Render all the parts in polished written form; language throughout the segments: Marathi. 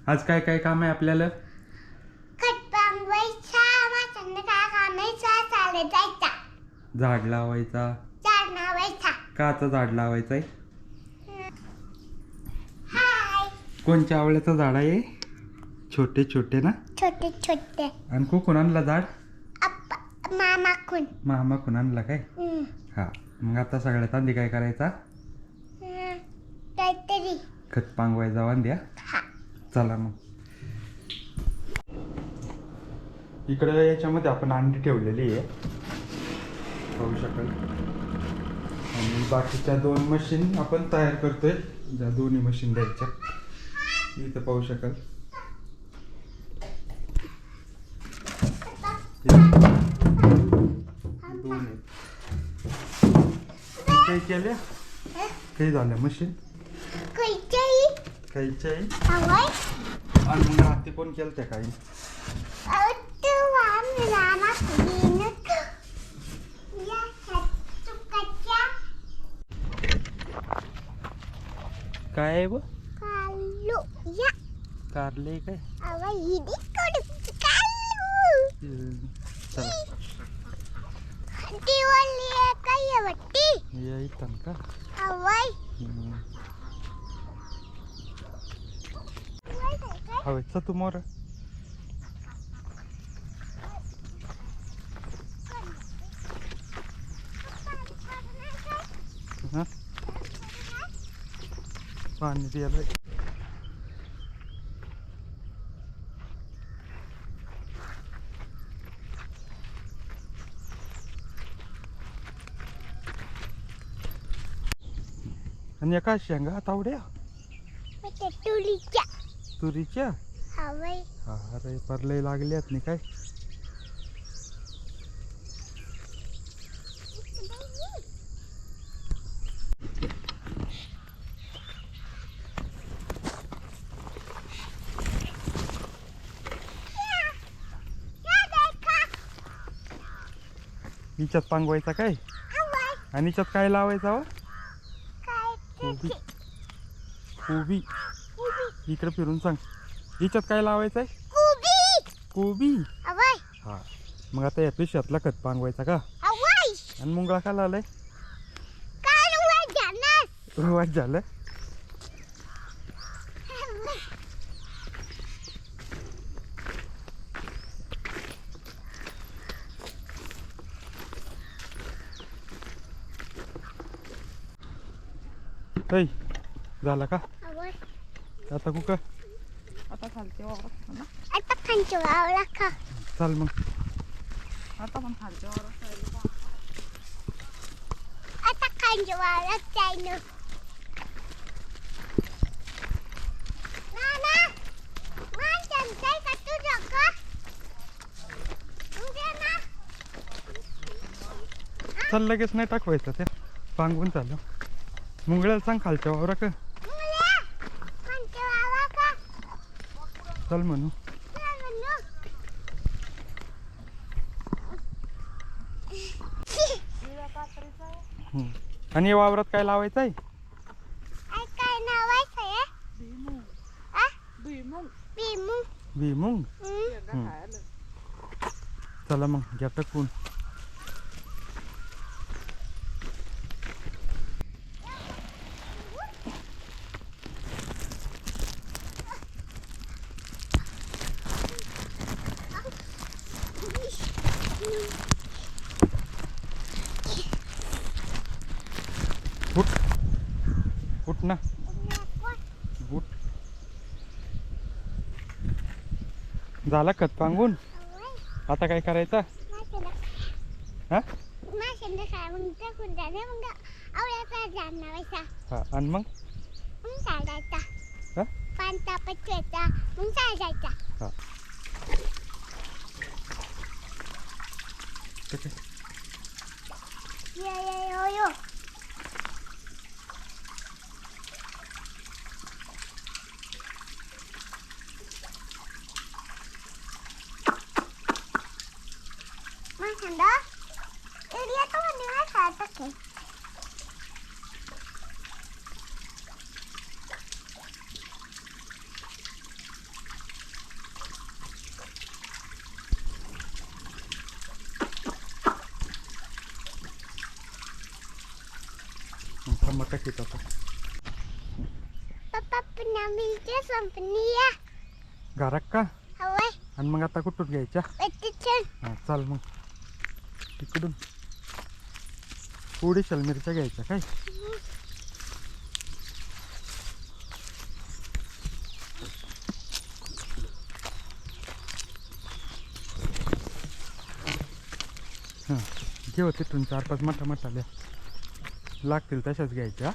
आज काय काय काम आहे आपल्याला? झाड लावायचा. काचं झाड लावायचंय? कोणत्या आवळ्याचं झाड आहे? छोटे छोटे ना? छोटे छोटे. आणि कोण आणला झाड? मामाकून. मामाकून आणला काय? हा. मग आता सगळ्यात आधी काय करायचा? काहीतरी खत पांगवायचा वांद्या. चला मग. इकडे याच्यामध्ये आपण अंडी ठेवलेली आहे, पाहू शकाल. आणि बाकीच्या 2 मशीन आपण तयार करतोय. ज्या दोन्ही मशीन द्यायच्या इथं पाहू शकाल. दोन आहेत. काही केल्या? काही झाल्या मशीन? काहीच्या आणि मग हाती कोण केलं त्या काही? काय आहे ब? कारले काय? येतं का? हवेचा तुम्हाला पाणी द्यायला. आणि एका शेंगा तावड्या तुरीच्या. अरे परले लागल्यात नाही काय? हिच्यात पांगवायचा काय? आणि हिच्यात काय लावायचा व? कोबी. कोबी इकडे फिरून सांग. हिच्यात काय लावायचं आहे? कोबी. हा. मग आता या पिशातला खत पांगवायचा का? आणि मुंगळा का लावलाय? वाट झालं. झाला का आता? कुका आता खालच्या वावरात चाल मग. आता पण खालच्या चल लगेच नाही टाकवायचं त्या पांगून. चालू मुंगळ्याला सांग खालच्या वावरा का चल म्हणू. आणि वावरात काय लावायचं आहे? भुईमुंग. चला मग घ्या टाकून. उठ ना. उठ. झाला खत पांगून. आता काय करायचं? हा. आणि मग आता मका घेत आता पप्पा पुन्हा मिळते संपली या घरात का हवंय आणि मग आता कुठून घ्यायच्या किचन हां चाल मग तिकडून थोडी मिरच्या घ्यायच्या काय हां घेऊ तिथून 4-5 मोठ्या लागतील तशाच घ्यायच्या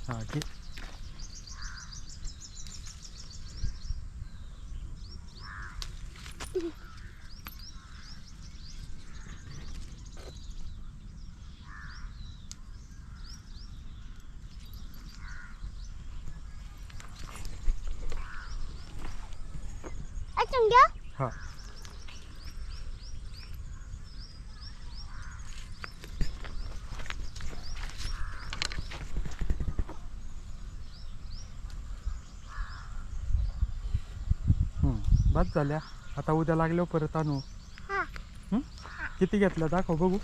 हां घे अजून घ्या हां बस झाल्या आता उद्या लागल्यावर परत आणू हा हं? किती घेतल्या दाखव बघू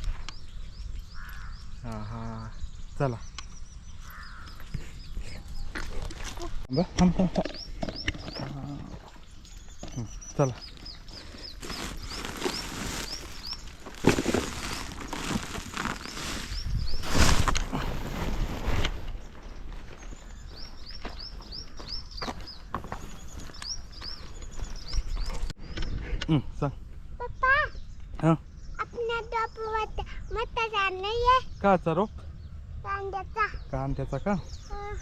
हां हां चला थांब थांब थांब चला सांग पप्पा हां आपल्या डोपवत मत जाणं काचा रोप कांद्याचा कांद्याचा का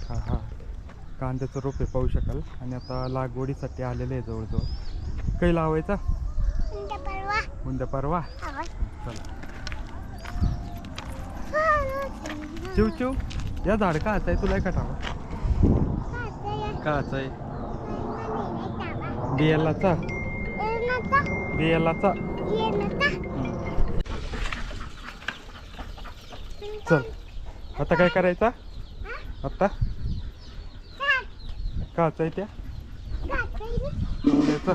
हां हां कांद्याचं रोप आहे पाहू शकाल आणि आता लागवडीसाठी आलेलं आहे जवळजवळ काही लावायचा परवा उद्या परवा हवंय चला चिव चिव या झाड काच आहे तुला का ठावा काच आहे बियालाचा बियालाचा चल आता काय करायचा आता काच आहे त्या लावण्याचं.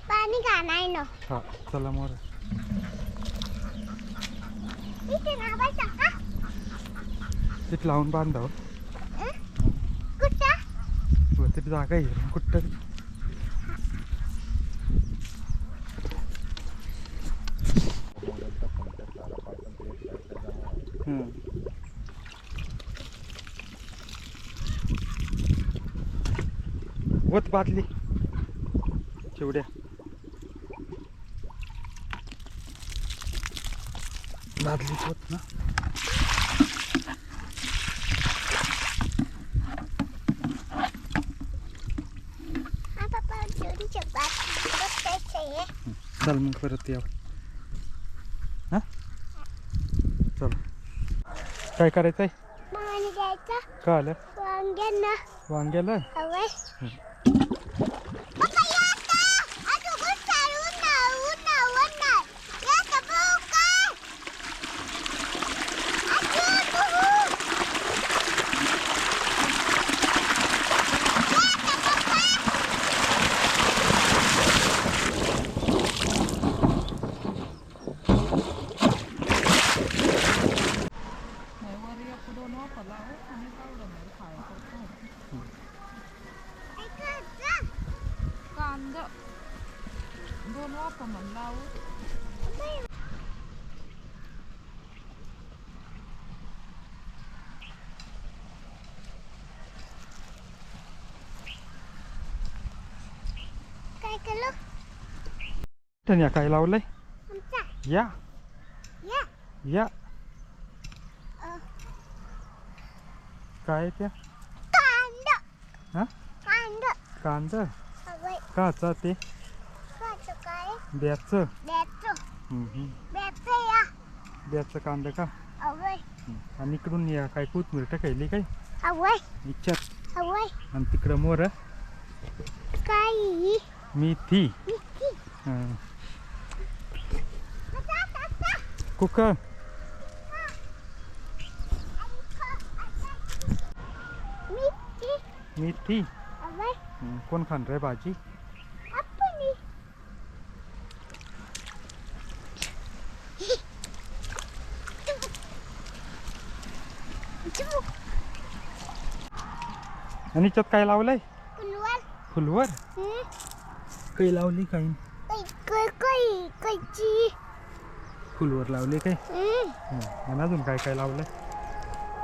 पाणी घालाय ना हा चला मोर इथे लावायचा का तिथे लावून बांधावं कुठं तिथे जागा आहे कुठं वत बादली चिवड्या बादलीच होत ना चल मग परत या हा चल काय करायचंय का आलं वांग्याला कांदा 2 वाफा म्हणला काय केलं धनिया काय लावलंय आमचा या या या काय त्या कांदा हा कांदा कांदा हवंय काचा ते काचं काय ब्याचं बेचं या ब्याचं कांदा का हवंय आणि इकडून या काय कोथमीर टाकायली काय हवंय इच्छात हवंय आणि तिकडं मोर काही मेथी कुकर मेथी हवंय कोण खान रे भाजी आपण आणि याच्यात काय लावलंय फुलवर फुलवर काही लावली काही कैची फुलवर लावले काय आणि अजून काय काय लावलंय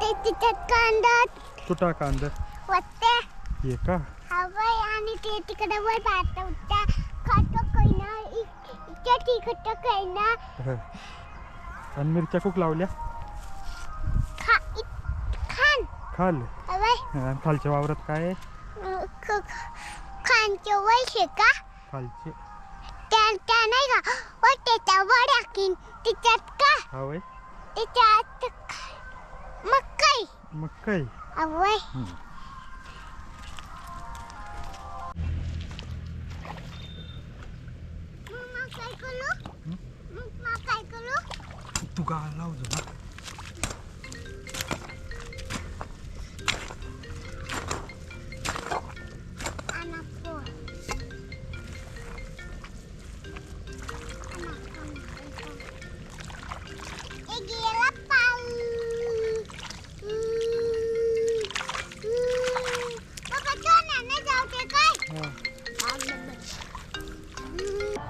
ते तिच्यात कांदा कुठं कांदा वत्ते हे का हवय आणि ते तिकडे वर पाठवता खातो कैना इथे तिखट कैना आणि मिरच्या खूप लावल्या खान खाल हवय आणि खालच्या वावरात काय आहे खानचे वैसे का खालचे त्या नाही का व त्याच्या वड्या किन तिच्यात का हवय तिच्यात मक्काई मग काय हवय काय करू तू गाळ लाव जरा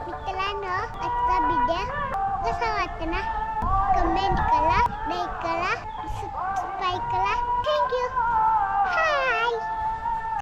मित्रांनो आजचा व्हिडिओ कसा वाटतं ना